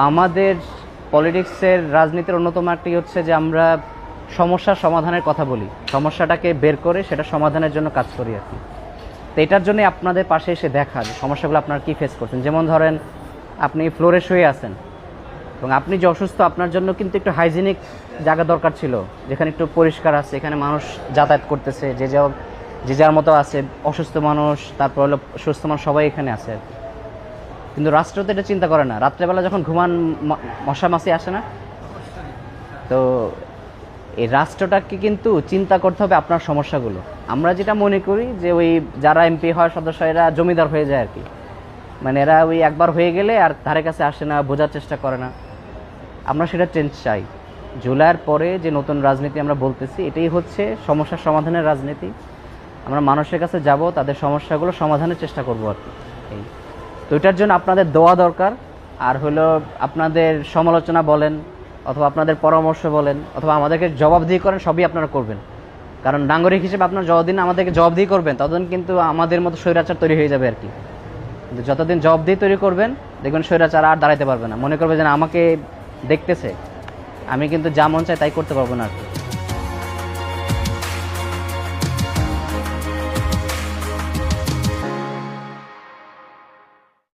আমাদের পলিটিক্সের রাজনীতির অন্যতম একটি হচ্ছে যে আমরা সমস্যার সমাধানের কথা বলি, সমস্যাটাকে বের করে সেটা সমাধানের জন্য কাজ করি আর কি। তো এটার জন্য আপনাদের পাশে এসে দেখা যে সমস্যাগুলো আপনারা কী ফেস করছেন। যেমন ধরেন আপনি ফ্লোরে শুয়ে আছেন এবং আপনি যে অসুস্থ, আপনার জন্য কিন্তু একটু হাইজিনিক জায়গা দরকার ছিল, যেখানে একটু পরিষ্কার আছে, এখানে মানুষ যাতায়াত করতেছে, যে যার মতো আছে, অসুস্থ মানুষ তারপর হলো সুস্থ মানুষ সবাই এখানে আছে আর কি। কিন্তু রাষ্ট্র তো এটা চিন্তা করে না। রাত্রেবেলা যখন ঘুমান মশা মাছি আসে না, তো এই রাষ্ট্রটাকে কিন্তু চিন্তা করতে হবে আপনার সমস্যাগুলো। আমরা যেটা মনে করি যে ওই যারা এমপি হয় সদস্য এরা জমিদার হয়ে যায় আর কি, মানে এরা ওই একবার হয়ে গেলে আর ধারে কাছে আসে না, বোঝার চেষ্টা করে না। আমরা সেটা চেঞ্জ চাই। জুলাইয়ের পরে যে নতুন রাজনীতি আমরা বলতেছি, এটাই হচ্ছে সমস্যার সমাধানের রাজনীতি। আমরা মানুষের কাছে যাব, তাদের সমস্যাগুলো সমাধানের চেষ্টা করবো আর কি। এই তো এটার জন্য আপনাদের দোয়া দরকার, আর হলো আপনাদের সমালোচনা বলেন অথবা আপনাদের পরামর্শ বলেন অথবা আমাদেরকে জবাবদিহি করেন, সবই আপনারা করবেন। কারণ নাগরিক হিসেবে আপনারা যতদিন আমাদেরকে জবাবদিহি করবেন ততদিন কিন্তু আমাদের মতো স্বৈরাচার তৈরি হয়ে যাবে আর কি। কিন্তু যতদিন জবাবদিহি তৈরি করবেন দেখবেন স্বৈরাচার আর দাঁড়াইতে পারবে না, মনে করবে যে আমাকে দেখতেছে, আমি কিন্তু যা মন চাই তাই করতে পারবো না আর কি।